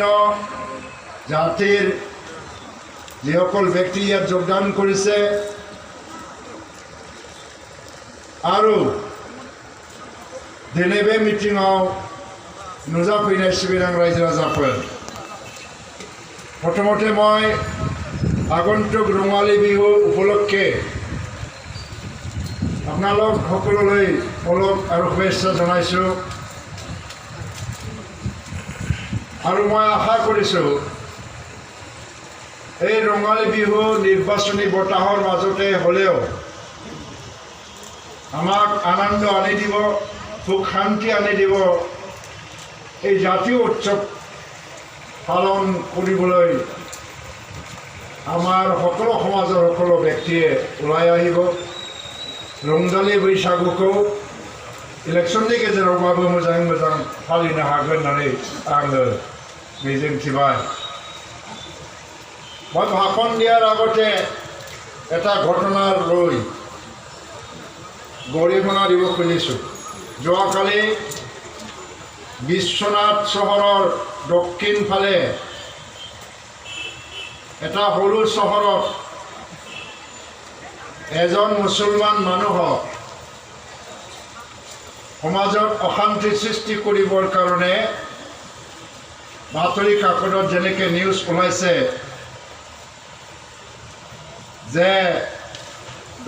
বিভিন্ন জাতিৰ যিসকল ব্যক্তি ইয়াত যোগদান কৰিছে আৰু दिनै बे मिटिङाव नुजाफैनाय सिबिरां रायजो राजाफोर प्रथमते मैं आगन्तुक रङाली बिहु उपलक्षे আপোনালোক সকলোলৈ অলপ আৰু শুভেচ্ছা জনাইছোঁ আৰু মই আশা কৰিছোঁ এই ৰঙালী বিহু নিৰ্বাচনী বতাহৰ মাজতে হ'লেও আমাক আনন্দ আনি দিব সুখ শান্তি আনি দিব এই জাতীয় উৎসৱ পালন কৰিবলৈ আমাৰ সকলো সমাজৰ সকলো ব্যক্তিয়ে ওলাই আহিব रंजालि बैसागुखौ इलेक्शननि गेजेरावबाबो मोजाङै मोजां फालिनो हागोन होननानै आङो मिजिंथिबाय মই ভাষণ দিয়াৰ আগতে এটা ঘটনা লৈ গৰিহণা দিব খুজিছোঁ যোৱাকালি বিশ্বনাথ চহৰৰ দক্ষিণ ফালে এটা সৰু চহৰত এজন মুছলমান মানুহক সমাজত অশান্তি সৃষ্টি কৰিবৰ কাৰণে বাতৰি কাকতত যেনেকৈ নিউজ ওলাইছে যে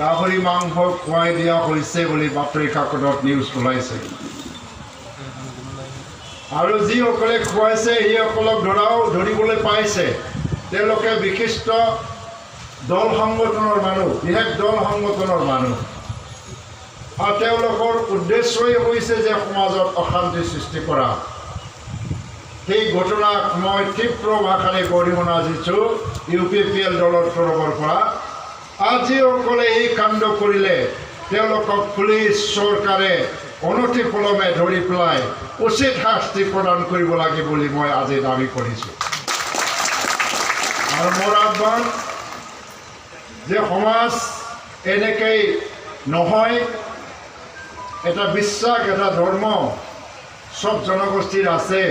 গাহৰি মাংস খুৱাই দিয়া হৈছে বুলি বাতৰি কাকতত নিউজ ওলাইছে আৰু যিসকলে খুৱাইছে সেইসকলক ধৰিবলৈ পাইছে তেওঁলোকে বিশিষ্ট দল সংগঠনৰ মানুহ বিশেষ দল সংগঠনৰ মানুহ আৰু তেওঁলোকৰ উদ্দেশ্যই হৈছে যে সমাজত অশান্তি সৃষ্টি কৰা সেই ঘটনাক মই তীব্ৰ ভাষাৰে গৰিহণা দিছোঁ UPPL দলৰ তৰফৰ পৰা যিসকলে এই কাণ্ড কৰিলে তেওঁলোকক পুলিচ চৰকাৰে অনতিপলমে ধৰি পেলাই উচিত শাস্তি প্ৰদান কৰিব লাগে বুলি মই আজি দাবী কৰিছোঁ আৰু মোৰ আহ্বান যে সমাজ এনেকৈ নহয় এটা বিশ্বাস এটা ধৰ্ম সব জনগোষ্ঠীৰ আছে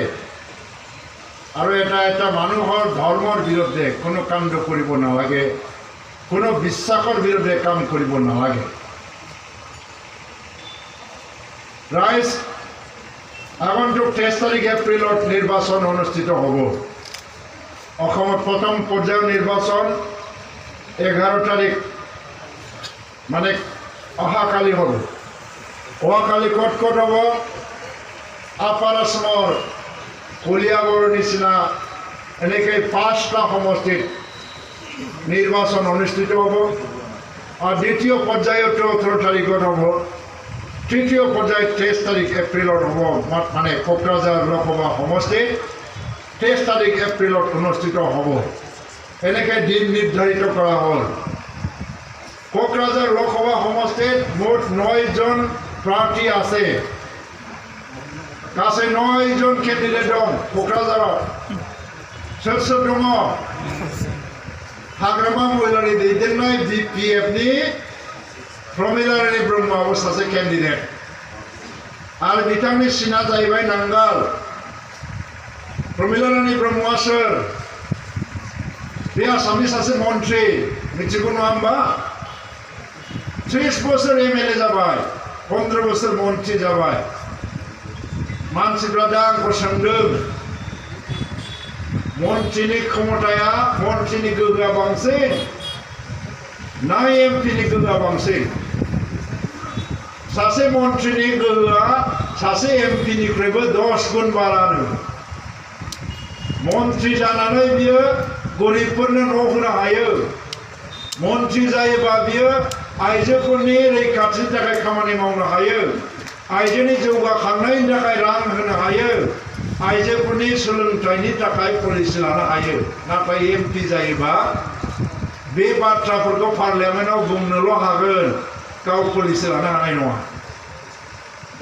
আৰু এটা মানুহৰ ধৰ্মৰ বিৰুদ্ধে কোনো কাণ্ড কৰিব নালাগে কোনো বিশ্বাসৰ বিৰুদ্ধে কাম কৰিব নালাগে ৰাইজ আগন্তুক 23 তাৰিখ এপ্ৰিলত নিৰ্বাচন অনুষ্ঠিত হ'ব অসমত প্ৰথম পৰ্যায়ৰ নিৰ্বাচন 11 তাৰিখ মানে অহাকালি হ'ব অহাকালি ক'ত হ'ব আপাৰ আসামৰ কলিয়াবৰ নিচিনা এনেকৈ 5টা সমষ্টিত নিৰ্বাচন অনুষ্ঠিত হ'ব আৰু দ্বিতীয় পৰ্যায়ত 18 তাৰিখত হ'ব তৃতীয় পৰ্যায়ত 23 তাৰিখ এপ্ৰিলত হ'ব মানে কোকৰাঝাৰ লোকসভা সমষ্টিত 23 তাৰিখ এপ্ৰিলত অনুষ্ঠিত হ'ব এনেকৈ দিন নিৰ্ধাৰিত কৰা হ'ল কোকৰাঝাৰ লোকসভা সমষ্টিত মুঠ 9 জন প্ৰাৰ্থী আছে गासै 9 জন কেণ্ডিডেট दं কোকৰাঝাৰত सोर दङ हाग्रामा महिलानि दैदेननाय BPF नि प्रमिला रानी ब्रह्मआबो सासे केन्डिडेट आरो बिथांनि सिना जाहैबाय नांगाल प्रमिला रानी ब्रह्मआ सोर बे आसामनि सासे मन्त्रि मिथिगौ नङा होमबा 30 बोसोर MLA जाबाय 15 बोसोर मन्त्रि जाबाय मानसिफ्रा दा आंखौ सोंदों मन्त्रिनि क्षमताया मन्त्रिनि गोहोआ बांसिन ना MP नि गोहोआ बांसिन सासे मन्त्रिनि गोहोआ सासे MP निख्रुइबो 10 गुन बारानो मन्त्रि जानानै बियो गरिबफोरनो न' होनो हायो मन्त्रि जायोबा बियो आइजोफोरनि रैखाथिनि थाखाय खामानि मावनो हायो आइजोनि जौगाखांनायनि थाखाय रां होनो हायो आइजोफोरनि सोलोंथाइनि थाखाय पलिसि लानो हायो नाथाय MP जायोबा बे बाथ्राफोरखौ पार्लियामेन्टआव बुंनोल' हागोन गाव पलिसि लानो हानाय नङा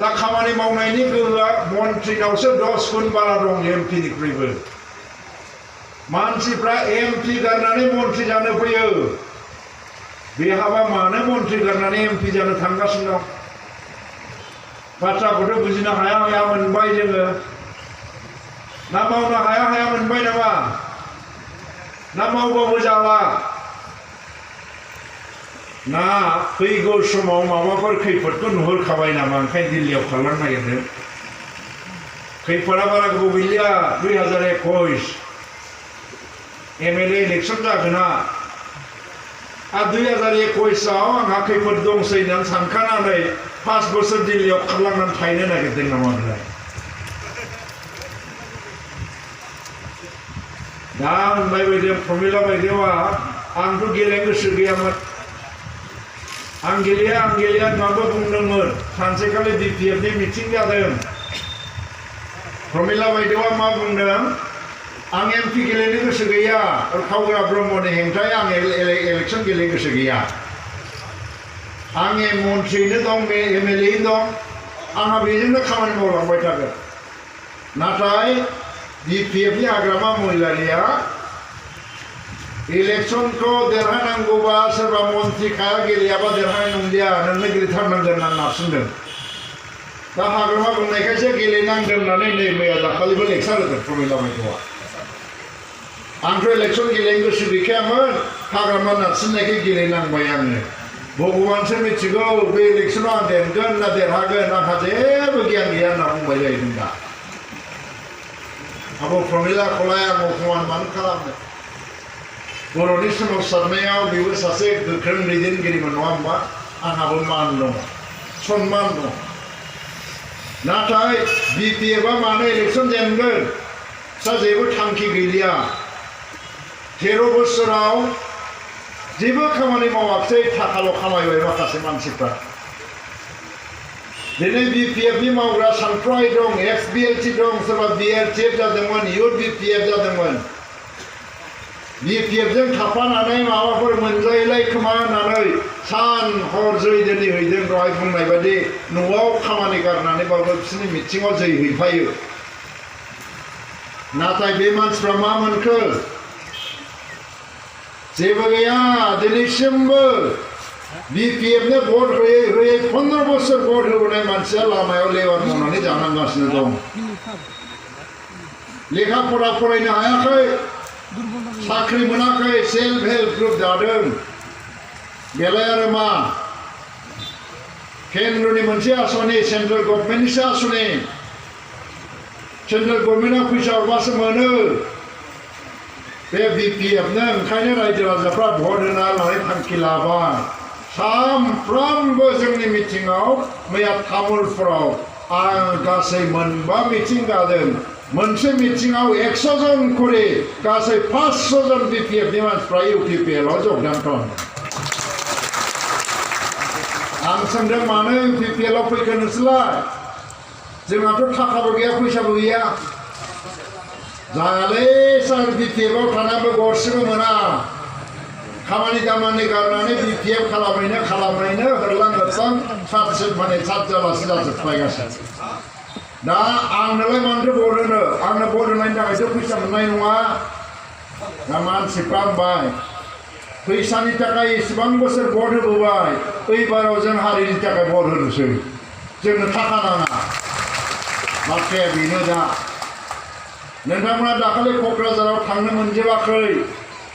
दा खामानि मावनायनि गोहोआ मन्त्रिनावसो 10 गुन बारा दं MP निख्रुइबो मानसिफ्रा MP गारनानै मन्त्रि जानो फैयो बेहाबा मानो मन्त्रि गारनानै MP जानो थांगासिनो दं बाथ्राखौथ' बुजिनो हाया मोनबाय जोङो ना मावनो हाया हाया मोनबाय नामा ना मावबाबो जाला ना फैगौ समाव माबाफोर खैफोदखौ नुहुरखाबाय नामा ओंखायनो दिल्लीयाव खारलांनो नागिरदों खैफोदा बारा गोबाव गैलिया 2021 MLA इलेक्शन जागोना आरो 2021 आव आंहा खैफोद दंसै होननानै सानखानानै 5 बोसोर दिल्लीयाव खारलांनानै थाहैनो नागिरदों नामा बेलाय दा होनबाय बायदों प्रमिला बायदेवा आंथ' गेलेनो गोसो गैयामोन आं गेलेया होननानैबो बुंदोंमोन सानसेखालि BPF नि मिटिं जादों प्रमिला बायदेवा मा बुंदों आं MP गेलेनो गोसो गैया खावग्रा ब्रह्मनि हेंथायै आं इलेक्शन गेलेनो गोसो गैया आं मन्थ्रिनो दं MLA दं आंहा बेजोंनो खामानि मावलांबाय थागोन नाथाय BPF नि हाग्रामा महिलारिया इलेक्शनखौ देरहानांगौबा सोरबा मन्थ्रि खाया गेलेयाबा देरहानाय नंलिया नोंनो गेलेथारनांगोन होननानै नारसिनदों दा हाग्रामा बुंनायखायसो गेलेनांगोन होननानै नै मैया दाखालिबो लेक्सार होदों प्रमिला बायदेवा आंथ' इलेक्शन गेलेनो गोसो गैखायामोन हाग्रामा नारसिननायखाय गेलेनांबाय आङो भगबानसो मिथिगौ बे इलेक्शनाव आं देरगोन ना देरहागोन आंहा जेबो गियान गैया होनना बुंबाय जाहैदों दा आब' प्रमिलाखौलाय आं अफमान मानो खालामनो बर'नि सोमावसारनायाव बेबो सासे गोख्रों दैदेनगिरिमोन नङा होमबा आंहाबो मान दङ सन्मान दं नाथाय BPF आ मानो इलेक्शन जेनगोन सा जेबो थांखि गैलिया 13 बोसोराव जेबो खामानि मावाखै थाखाल' खामायबाय माखासे मानसिफ्रा दिनै BPF नि मावग्रा सानफ्राय दं XBLT दं सोरबा BRTF जादोंमोन इउथ BPF जादोंमोन BPF जों थाफानानै माबाफोर मोनजायैलाय खोमा होननानै सान हर जै दोनहैदों दहाय बुंनाय बायदि न'आव खामानि गारनानैबाबो बिसोरनि मिटिङाव जै हैफायो नाथाय बे मानसिफ्रा मा मोनखो जेबो गैया दिनैसिमबो BPF नो भट होयै 15 बोसोर भट होबोनाय मानसिया लामायाव लेबार मावनानै जानांगासिनो दं लेखा फरा फरायनो हायाखै साख्रि मोनाखै सेल्फ हेल्प ग्रुप दादों बेलाय आरो मा केन्द्रनि मोनसे आसनि सेन्ट्रेल गभर्नमेन्टनिसो आसनि सेन्ट्रेल गभर्नमेन्टआ फैसा हरबासो मोनो बे BPF नो ओंखायनो रायजो राजाफ्रा भट होनो होननानै थांखि लाबाय सानफ्रोमबो जोंनि मिटिङाव मैया तामुलपुराव आं गासै 5 मिटिं जादों मोनसे मिटिङाव 100 जन खरि गासै 500 जन BPF नि मानसिफ्रा UPPL आव जगदान खालामदों आं सोंदों मानो UPPL आव फैखो नोंसोरलाय जोंहाथ' थाखाबो गैया फैसाबो गैया जायालै सार BPF आव थानानैबो गरसेबो मोना खामानि दामानि गारनानै BPF खालामनायनो हरलां हरलां सात माने सात जालासो जाजोबबायगासिनो दा आंनोलाय मानोथो भट होनो आंनो भट होनायनि थाखायथ' फैसा मोननाय नङा दा मानसिफ्रा होनबाय फैसानि थाखाय इसेबां बोसोर भट होबोबाय एबाराव जों हारिनि थाखाय भट होनोसै जोंनो थाखा नाङा बाथ्राया बेनो दा नोंथांमोना दाखालि क'क्राझाराव थांनो मोनजोबाखै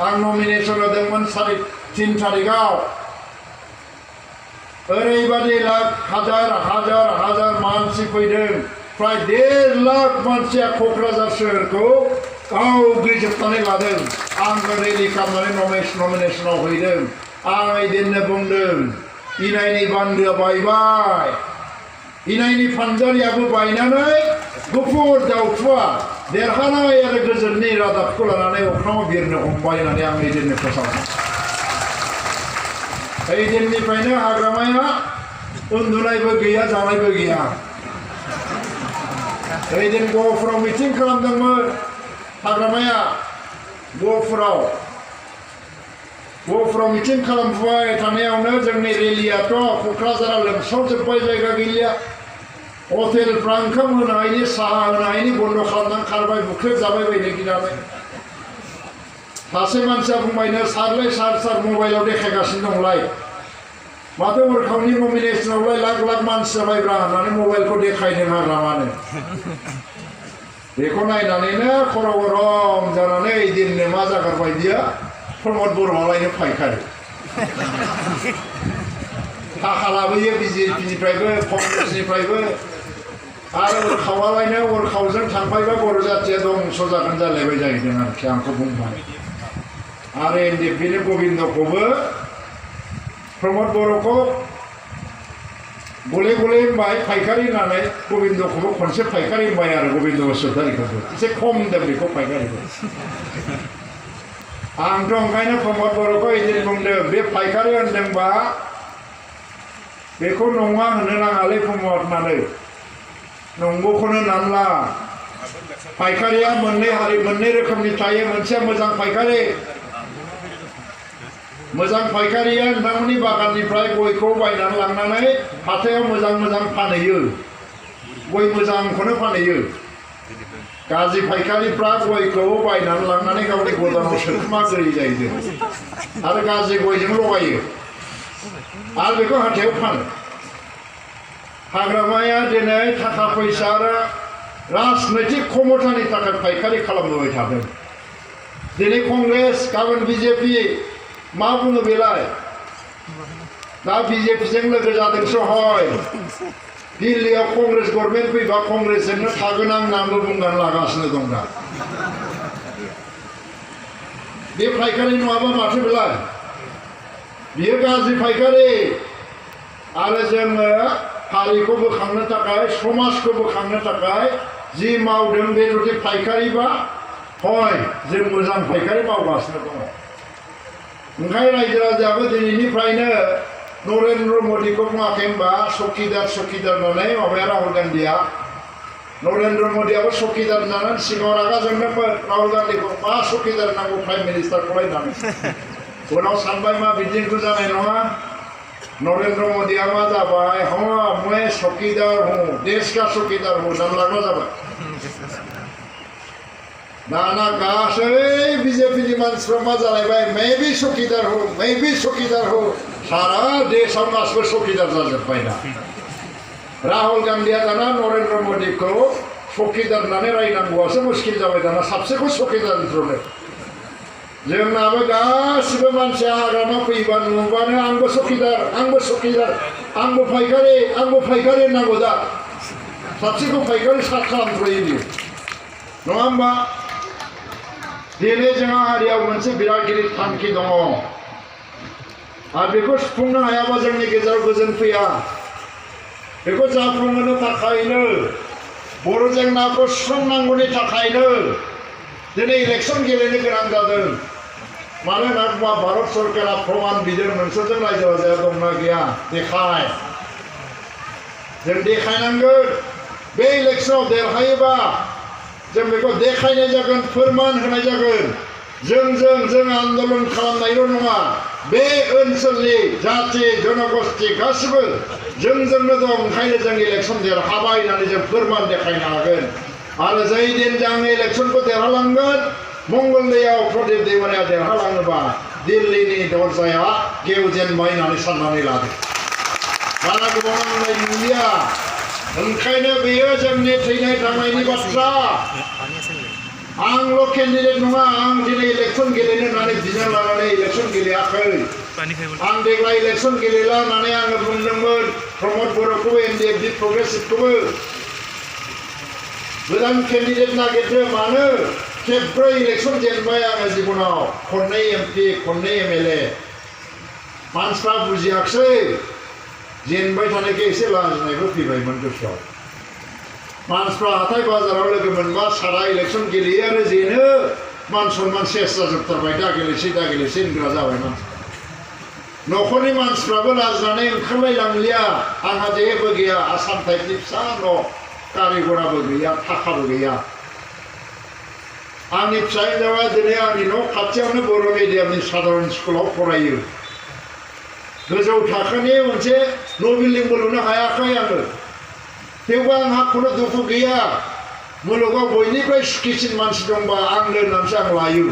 आं नमिनेशन होदोंमोन 3 तारिखआव ओरैबादि हाजार मानसि फैदों प्राय 1.5 लाख मानसिया क'क्राझार सोहोरखौ आवग्रिजोबनानै लादों आंनो रेलि खालामनानै नमिनेशनाव हैदों आं एदिननो बुंदों इनायनि बान्दोआ बायबाय इनायनि फानजारियाबो बायनानै गुफुर दाउथुआ देरहानाय आरो गोजोननि रादाबखौ लानानै अख्राङाव बिरनो हमबाय होननानै आं एदिननो फोसावदों एदिननिफ्रायनो हाग्रामाया उन्दुनायबो गैया जानायबो गैया एदिन गहपुराव मिटिं खालामदोंमोन हाग्रामाया गहपुराव मिटिं खालामफुबाय थानायावनो जोंनि रेलियाथ' क'क्राझाराव लोमसावजोब्बाय जायगा गैलिया हटेलफ्रा ओंखाम होनो हायिनि साहा होनो हायिनि बन्द खालामनानै खारबाय बुख्रेब जाबाय बायनो गिनानै सासे मानसिया बुंबायनो सारलाय सार मबाइलाव देखायगासिनो दंलाय माथो हरखाबनि नमिनेशनावलाय लाख लाख मानसि जाबायब्रा होननानै मबाइलखौ देखायदों हाग्रामानो बेखौ नायनानैनो खर' गरम जानानै ओइदिननो मा जागारबाय बियो प्रमद बर'आलायनो फायखारि थाखा लाबोयो बिजेपिनिफ्रायबो कंग्रेसनिफ्रायबो आरो उरखावालायनो उरखावजों थांफायोबा बर' जाथिया दंस' जागोन जालायबाय जाहैदों आरोखि आंखौ बुंबाय आरो एनडिएफबिनि गबिन्दखौबो प्रमद बर'खौ गले गले होनबाय फायखारि होननानै गबिन्दखौबो खनसे फायखारि होनबाय आरो गबिन्द बसुमतारीखौबो एसे खम होनदों बेखौ फायखारिखौ आंथ' ओंखायनो प्रमद बर'खौ एदिन बुंदों बे फायखारि होनदोंबा बेखौ नङा होननो नाङालै प्रमद होननानै नंगौखौनो नानला फायखारिया मोननै हारि मोननै रोखोमनि थायो मोनसेया मोजां फायखारि मोजां फायखारिया नोंथांमोननि बागाननिफ्राय गयखौ बायनानै लांनानै हाथायाव मोजां मोजां फानहैयो गय मोजांखौनो फानहैयो गाज्रि फायखारिफ्रा गयखौ बायनानै लांनानै गावनि गदामाव सोखोमा गोरै जाहैदों आरो गाज्रि गयजों लगायो आरो बेखौ हाथायाव फानो हाग्रामाया दिनै थाखा फैसा आरो राजनैतिक क्षमतानि थाखाय फायखारि खालामबोबाय थादों दिनै कंग्रेस गाबोन बिजेपि मा बुङो बेलाय दा बिजेपिजों लोगो जादोंसो हय दिल्लीयाव कंग्रेस गभर्नमेन्ट फैबा कंग्रेसजोंनो थागोन आं नामबो बुंनानै लागासिनो दं दा बे फायखारि नङाबा माथो बेलाय बियो गाज्रि फायखारि आरो जोङो हारिखौ बोखांनो थाखाय समाजखौ बोखांनो थाखाय जि मावदों बे जुदि फायखारिबा हय जों मोजां फायखारि मावगासिनो दङ ओंखायनो रायजो राजायाबो दिनैनिफ्रायनो नरेन्द्र मदिखौ बुङाखै होनबा चकिदार होननानै माबाया राहुल गान्धीया नरेन्द्र मदियाबो चकिदार जानानै सिगाङाव रागा जोंदोंमोन राहुल गान्धीखौ मा चकिदार नांगौ प्राइम मिनिस्टारखौलाय होननानै उनाव सानबाय मा बिदिखौ जानाय नङा नरेन्द्र मदिया मा जाबाय हाँ मैं चौकीदार हूँ देश का चौकीदार हूँ नाम लाग्रा जाबाय दाना गासै बिजेपिनि मानसिफ्रा मा जालायबाय मैं भी चौकीदार हूँ सारा देशआव गासिबो चौकीदार जाजोब्बाय दा राहुल गान्धीया दाना नरेन्द्र मदिखौ चौकीदार होननानै रायनांगौआसो मुस्किल जाबाय दाना साबसेखौ चौकीदार होनथ्र'नो जोंनाबो गासिबो मानसिया हाग्रामा फैबा नुबानो आंबो चौकीदार आंबो फायखारि होननांगौ दा साबसेखौ फायखारि सार्ट खालामथ'यो बियो नङा होमबा दिनै जोंहा हारियाव मोनसे बिराद गिदिर थांखि दङ आरो बेखौ सुफुंनो हायाबा जोंनि गेजेराव गोजोन फैया बेखौ जाफुंहोनो थाखायनो बर' जेंनाखौ सुस्रांनांगौनि थाखायनो दिनै इलेक्सन गेलेनो गोनां जादों मानो होनना बुङोबा भारत सरकारा प्रमान बिदों नोंसोरजों रायजो राजाया दंना गैया देखाय जों देखायनांगोन बे इलेक्सनाव देरहायोबा जों बेखौ देखायनाय जागोन फोरमान होनाय जागोन जों आन्दोलन खालामनायल' नङा बे ओनसोलनि जाथि जनगोष्ठी गासिबो जोंजोंनो दं ओंखायनो जों इलेक्सन देरहाबाय होननानै जों फोरमान देखायनो हागोन आरो जाय दिन जों इलेक्सनखौ देरहालांगोन मंगलदैयाव प्रदीप दैमारिया देरहालाङोबा दिल्लीनि दरजाया गेवजेनबाय होननानै साननानै लादों बारा गोबाव नांनाय नुलिया ओंखायनो बेयो जोंनि थैनाय थांनायनि बाथ्रा आंल' केन्डिडेट नङा आं दिनै इलेक्सन गेलेनो होननानै बिनाय लानानै इलेक्सन गेलेयाखै आं देग्लाय इलेक्सन गेलेला होननानै आङो बुंदोंमोन प्रमद बर'खौबो एनडिएफबि प्रग्रेसिभखौबो गोदान केन्डिडेट नागिरदों मानो खेब्रै इलेक्सन जेनबाय आङो जिबनाव खननै एमपि खननै एमएलए मानसिफ्रा बुजियाखिसै जेनबाय थानायखौ एसे लाजिनायबो फैबायमोन गोसोआव मानसिफ्रा हाथाय बाजाराव लोगो मोनबा सारा इलेक्सन गेलेयो आरो जेनो मान सनमान सेस जाजोबथारबाय दा गेलेसै होनग्रा जाबाय मानसिफ्रा न'खरनि मानसिफ्राबो लाजिनानै ओंखारलायलांलिया आंहा जेबो गैया आसाम टाइपनि फिसा न' गारि घराबो गैया थाखाबो गैया आंनि फिसा हिनजावा दिनै आंनि न' खाथियावनो बर' मिडियामनि साधारन स्कुलाव फरायो गोजौ थाखोनि मोनसे न' बिल्डिंबो लुनो हायाखै आङो थेवबो आंहा खुनु दुखु गैया मुलुगाव बयनिफ्राय सुखिसिन मानसि दंबा आंनो होननानैसो आं लायो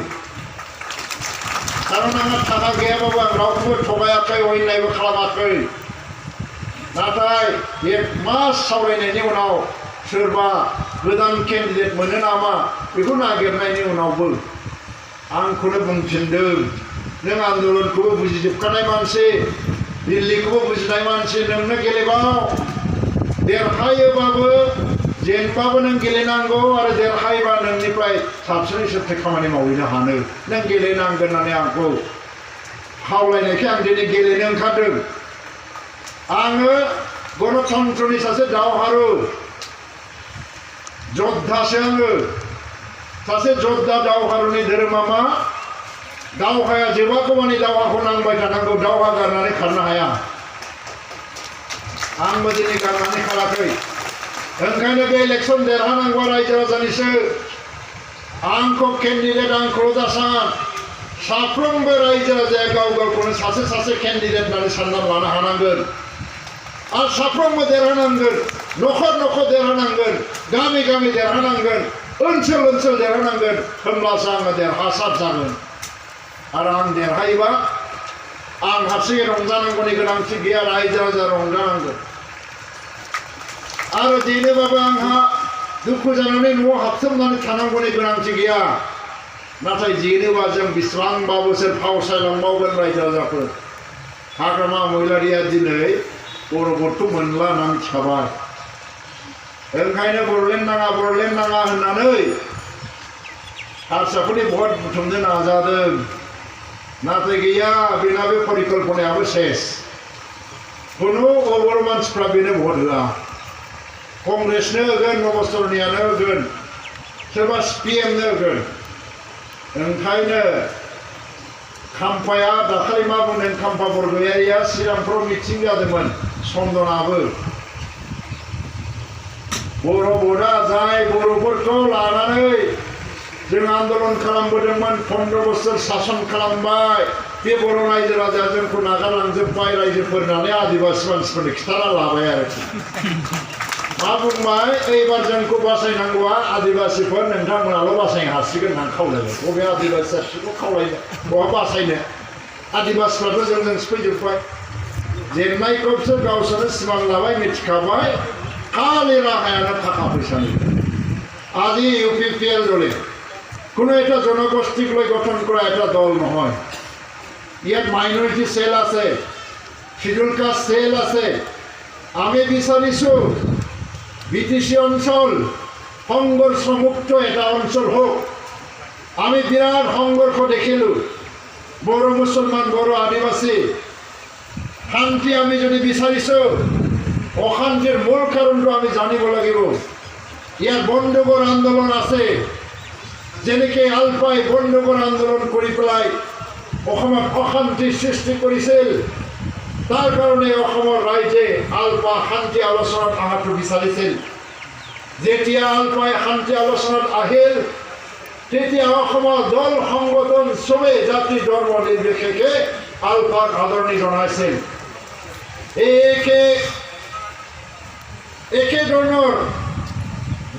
खारन आंहा थाखा गैयाबाबो आं रावखौबो थगायाखै अयनायबो खालामाखै नाथाय एक मास सावरायनायनि उनाव सोरबा गोदान केन्डिडेट मोनो नामा बेखौ नागिरनायनि उनावबो आंखौनो बुंफिनदों नों आन्दलनखौबो बुजिजोबखानाय मानसि दिल्लीखौबो बुजिनाय मानसि नोंनो गेलेबाव देरहायोबाबो जेनबाबो नों गेलेनांगौ आरो देरहायोबा नोंनिफ्राय साबसिनै सोरथो खामानि मावहैनो हानो नों गेलेनांगोन होननानै आंखौ खावलायनायखाय आं दिनै गेलेनो ओंखारदों आङो गणतन्त्रनि सासे दावहारु योद्धासो आङो सासे योद्धा दावहारुनि धोरोमा मा दावहाया जोबागौमानि दावहाखौ नांबाय थानांगौ दावहा गारनानै खारनो हाया आंबो दिनै गारनानै खाराखै ओंखायनो बे इलेक्सन देरहानांगौ रायजो राजानिसो आंखौ केन्डिडेट आंखौल' दासान साफ्रोमबो रायजो राजाया गाव गावखौनो सासे सासे केन्डिडेट होननानै सानना लानो हानांगोन आरो साफ्रोमबो देरहानांगोन न'खर न'खर देरहानांगोन गामि गामि देरहानांगोन ओनसोल ओनसोल देरहानांगोन होमब्लासो आङो देरहासार जागोन आरो आं देरहायोबा आं हारसिङै रंजानांगौनि गोनांथि गैया रायजो राजा रंजानांगोन आरो जेनोबाबो आंहा दुखु जानानै न'आव हाबसोमनानै थानांगौनि गोनांथि गैया नाथाय जेनोबा जों बेसेबांबा बोसोर फावसायलांबावगोन रायजो राजाफोर हाग्रामा महिलारिया दिनै बर'फोरखौ मोनला होनना मिथिखाबाय ओंखायनो बर'लेण्ड नाङा होननानै हारसाफोरनि भट बुथुमनो नाजादों नाथाय गैया बेना बे परिकल्पनायाबो सेस खुनु बर' मानसिफ्रा बेनो भट होआ कंग्रेसनो होगोन नबस्टरनियानो होगोन सोरबा CPMनो होगोन ओंखायनो खाम्फाया दाखालि मा बुंदों खाम्फा बरगयारिया श्रीरामपुराव मिटिं जादोंमोन चन्दनाबो बर' भटआ जाय बर'फोरखौ लानानै जों आन्दलन खालामबोदोंमोन 15 बोसोर शासन खालामबाय बे बर' रायजो राजाया जोंखौ नागारलांजोब्बाय रायजोफोर होननानै आदिबासि मानसिफोरनो खिथाना लाबाय आरोखि मा बुंबाय एबार जोंखौ बासायनांगौआ आदिबासिफोर नोंथांमोनाल' बासायनो हासिगोन होननानै खावलायबाय बबे आदिबासि जाथिखौ खावलायनो बहा बासायनो आदिबासिफ्राथ' जोंजों सिफैजोब्बाय जेननायखौ बिसोर गावसोरनो सिमां लाबाय मिथिखाबाय खालि राहायानो थाखा फैसानि আজি UPPL দলে কোনো এটা জনগোষ্ঠীক লৈ গঠন কৰা এটা দল নহয় ইয়াত মাইনৰিটি সেল আছে শিডিউল কাষ্ট সেল আছে আমি বিচাৰিছোঁ BTC অঞ্চল সংঘৰ্ষমুক্ত এটা অঞ্চল হোক আমি বিৰাট সংঘৰ্ষ দেখিলোঁ বড়ো মুছলমান বড়ো আদিবাসী শান্তি আমি যদি বিচাৰিছোঁ অশান্তিৰ মূল কাৰণটো আমি জানিব লাগিব ইয়াৰ বন্ধুবৰ আন্দোলন আছে যেনেকে আলপাই বন্ধুবৰ আন্দোলন কৰি পেলাই অসমত অশান্তি সৃষ্টি কৰিছিল তাৰ কাৰণে অসমৰ ৰাইজে আলপা শান্তি আলোচনাত অহাটো বিচাৰিছিল যেতিয়া আলপাই শান্তি আলোচনাত আহিল তেতিয়া অসমৰ দল সংগঠন সবে জাতি ধৰ্ম নিৰ্বিশেষে আলপাক আদৰণি জনাইছিল একে ধৰণৰ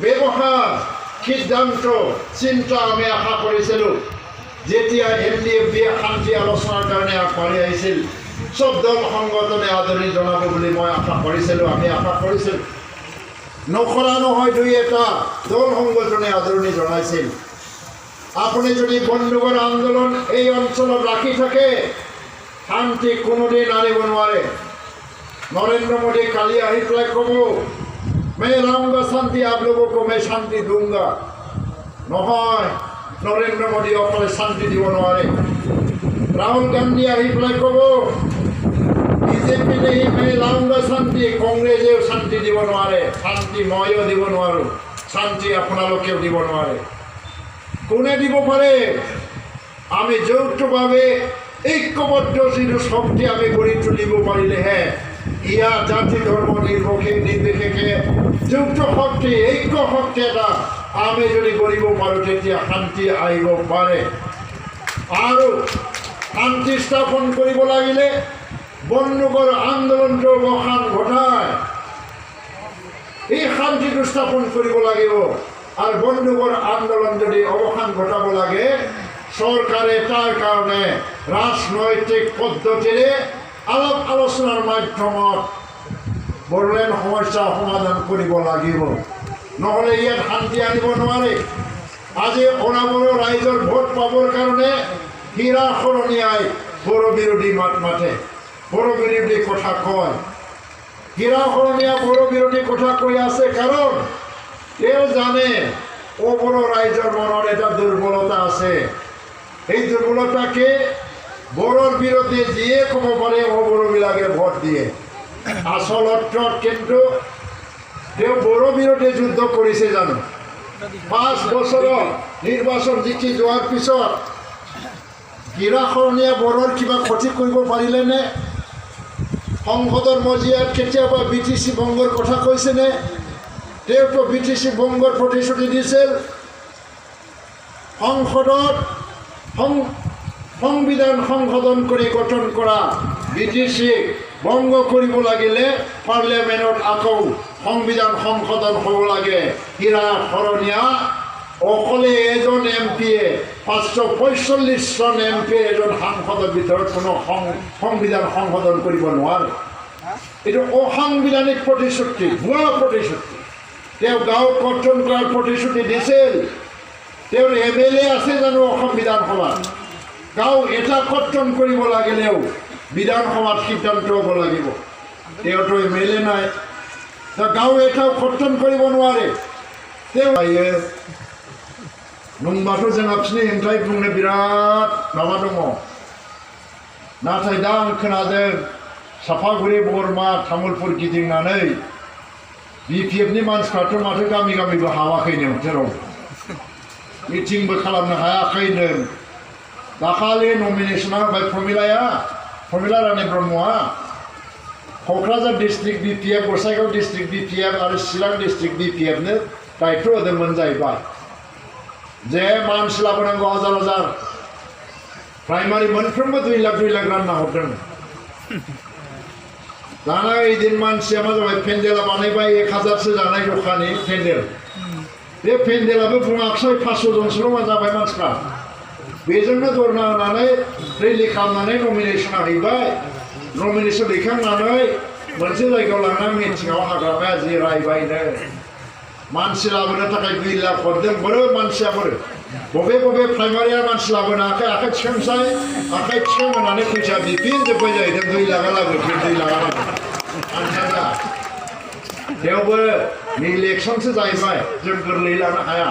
ব্যৱহাৰ সিদ্ধান্ত চিন্তা আমি আশা কৰিছিলোঁ যেতিয়া LDF শান্তি আলোচনাৰ কাৰণে আগবাঢ়ি আহিছিল সব দল সংগঠনে আদৰণি জনাব বুলি মই আশা কৰিছিলোঁ আমি আশা কৰিছিলোঁ নকৰা নহয় দুই এটা দল সংগঠনে আদৰণি জনাইছিল আপুনি যদি বন্ধুবৰ আন্দোলন এই অঞ্চলত ৰাখি থাকে শান্তি কোনোদিন আনিব নোৱাৰে নৰেন্দ্ৰ মোদী কালি আহি পেলাই ক'ব मैं लाऊंगा शांति आप लोगों को मैं शांति दूंगा নহয় नरेंद्र मोदी অকলে শান্তি দিব নোৱাৰে राहुल गांधी আহি পেলাই ক'ব बीजेपी नहीं मैं लाऊंगा शांति कांग्रेसेও শান্তি দিব নোৱাৰে শান্তি ময়ো দিব নোৱাৰো শান্তি আপোনালোকেও দিব নোৱাৰে কোনে দিব পাৰে আমি যৌথভাৱে ঐক্যবদ্ধ যিটো শক্তি আমি গঢ়ি তুলিব পাৰিলেহে ইয়াৰ জাতি ধৰ্ম নিৰ্বিশেষে যুক্ত শক্তি ঐক্য শক্তি এটা আমি যদি গঢ়িব পাৰোঁ তেতিয়া শান্তি আহিব পাৰে আৰু শান্তি স্থাপন কৰিব লাগিলে বন্ধুবৰ আন্দোলনটো অৱসান ঘটাই এই শান্তিটো স্থাপন কৰিব লাগিব আৰু বন্ধুবৰ আন্দোলন যদি অৱসান ঘটাব লাগে চৰকাৰে তাৰ কাৰণে ৰাজনৈতিক পদ্ধতিৰে আলাপ আলোচনাৰ মাধ্যমত বড়োলেণ্ড সমস্যা সমাধান কৰিব লাগিব নহ'লে ইয়াত শান্তি আনিব নোৱাৰে আজি অনাবৰৰ ৰাইজৰ ভোট পাবৰ কাৰণে হীৰা সৰণীয়াই বড়ো বিৰোধী মাত মাতে বড়ো বিৰোধী কথা কয় হীৰা সৰণীয়া বড়ো বিৰোধী কথা কৈ আছে কাৰণ তেওঁ জানে বড়ো ৰাইজৰ মনত এটা দুৰ্বলতা আছে এই দুৰ্বলতাকে বড়োৰ বিৰোধী যিয়ে ক'ব পাৰে বড়োবিলাকে ভোট দিয়ে আসল অৰ্থত কিন্তু তেওঁ বড়ো বিৰোধী যুদ্ধ কৰিছে জানো 5 বছৰত নিৰ্বাচন জিকি যোৱাৰ পিছত হীৰা সৰণীয়া বড়োৰ কিবা ক্ষতি কৰিব পাৰিলেনে সংসদৰ মজিয়াত কেতিয়াবা BTC ভংগৰ কথা কৈছেনে তেওঁতো BTC ভংগৰ প্ৰতিশ্ৰুতি দিছিল সংসদত সংবিধান সংশোধন কৰি গঠন কৰা BTC ভংগ কৰিব লাগিলে পাৰ্লিয়ামেণ্টত আকৌ সংবিধান সংশোধন হ'ব লাগে হীৰা সৰণীয়া অকলে এজন এমপিয়ে 545 জন এমপিয়ে এজন সাংসদৰ ভিতৰত কোনো সংবিধান সংশোধন কৰিব নোৱাৰে এইটো অসাংবিধানিক প্ৰতিশ্ৰুতি ভুৱা প্ৰতিশ্ৰুতি তেওঁ গাঁও গঠন কৰাৰ প্ৰতিশ্ৰুতি দিছিল তেওঁৰ MLA আছে জানো অসম বিধানসভাত গাঁও এটা গঠন কৰিব লাগিলেও বিধানসভাত সিদ্ধান্ত হ'ব লাগিব তেওঁতো MLA নাই গাঁও এটাও গঠন কৰিব নোৱাৰে তেওঁ नंबाथ' जोंहा बिसोरनि हेंथायै बुंनो बिराद माबा दङ नाथाय दा आं खोनादों सापागुरि बरमा तामुलपुर गिदिंनानै BPFनि मानसिफ्राथ' माथो गामि गामिबो हाबाखैनो जेराव मिटिंबो खालामनो हायाखैनो दाखालि नमिनेसना होबाय Pramila Rani Brahma Kokrajhar district BPF Gossaigaon district BPF आरो चिरां डिस्ट्रिक्ट BPFनो दायित्व होदोंमोन जाहैबाय जे मानसि लाबोनांगौ हाजार प्राइमारि मोनफ्रोमबो 2 लाख रानना हरदों दाना एदिन मानसिया मा जाबाय पेन्डेला बानायबाय 1000 सो जानाय दखानि पेन्डेल बे पेन्डेलाबो बुङाखसै 500 जनसोल' मा जाबाय मानसिफ्रा बेजोंनो धरना होनानै रेलि खालामनानै नमिनेसना हैबाय नमिनेसन दैखांनानै मोनसे जायगायाव लांना मिटिंआव हाग्रामाया जि रायबायनो मानसि लाबोनो थाखाय 2 लाख हरदों बोरो मानसिया बोरो बबे प्राइमारिया मानसि लाबोनो आखाइ थिखांसाय आखाइ थिखां होनानै फैसा बिफिनजोब्बाय जाहैदों 2 लाखा लागो 2 लाखा लागो आन्थाजा थेवबो इलेक्सनसो जाहैबाय जों गोरलैयै लानो हाया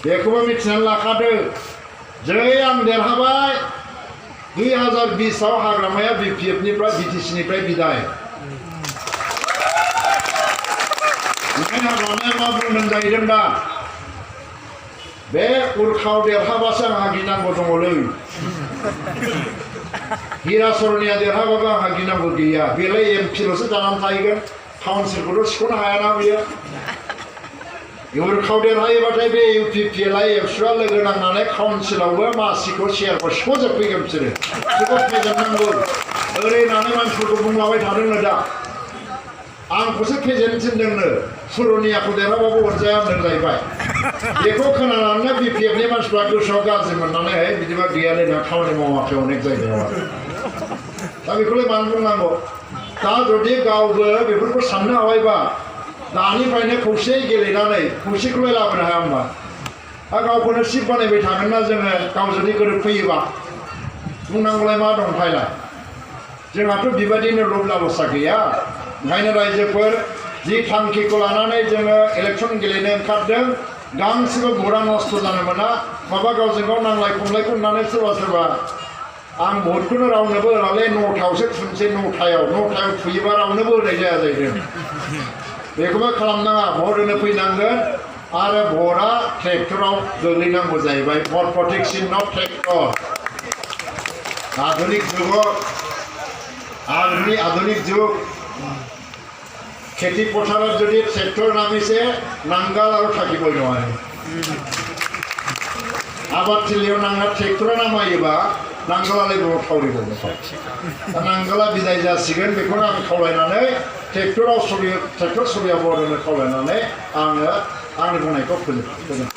बेखौबो मिथिनानै लाखादो जै आं देरहाबाय 2020 आव हाग्रामाया BPFनिफ्राय BTCनिफ्राय बिदाय ओंखायनो हाग्रामाया मा बुंदों जाहैदों दा बे उरखाव देरहाबासो आंहा गिनांगौ दङलै हীरा सरणीया देरहाबाबो आंहा गिनांगौ गैया बेलाय एमपिल'सो जानानै थाहैगोन काउन्सिलखौथ' सिख'नो हायाना बियो उरखाव देरहायोबाथाय बे UPPLआ एबसुआ लोगो नांनानै काउन्सिलावबो मासिखौ चेयारखौ सिख'जोबफैगोन बिसोरो बेखौ फेजेननांगौ ओरै होननानै मानसिफोरखौ बुंलाबाय थादोंनो दा आंखौसो फेजेननो थिनदोंनो सरणीयाखौ देरहाबाबो अरजाया होनदों जाहैबाय बेखौ खोनानानै BPFनि मानसिफ्रा गोसोआव गाज्रि मोननानै बिदिबा गैयालै ना खामानि मावाखै अनेक जायगायाव दा बेखौलाय मानो बुंनांगौ दा जुदि गावबो बेफोरखौ साननो हाबायबा दानिफ्रायनो खौसेयै गेलेनानै खौसेखौलाय लाबोनो हाया होनबा दा गावखौनो सिट बानायबाय थागोन ना जोङो गाव जुदि गोरोबफैयोबा बुंनांगौलाय मा दं फायला जोंहाथ' बेबायदिनो लब लालसा गैया ओंखायनो रायजोफोर जि थांखिखौ लानानै जोङो इलेक्सन गेलेनो ओंखारदों गांसेबो भटा नस्थ' जानो मोना माबा गावजों गाव नांलाय खमलायखौ होननानै सोरबा आं भटखौनो रावनोबो होनालै 9थायावसो थुनसै 9थायाव थुयोबा रावनोबो होनाय जाया जाहैदों बेखौबो खालामनाङा भट होनो फैनांगोन आरो भटआ ट्रेक्टराव गोग्लैनांगौ जाहैबाय भट प्रटेक्शन नट ट्रेक्टर आधुनिक जुग खेति पथारात जुदि ट्रेक्टर नामिसे नांगाल आरो थाकिबय नङा आबाद थिलियाव नांगा ट्रेक्टरा नामायोबा नांगालालाय बबाव थावरिबावनो नांगाला बिदाय जासिगोन बेखौनो आं खावलायनानै ट्रेक्टर सबिया भट होनो खावलायनानै आङो आंनि बुंनायखौ फोजोबो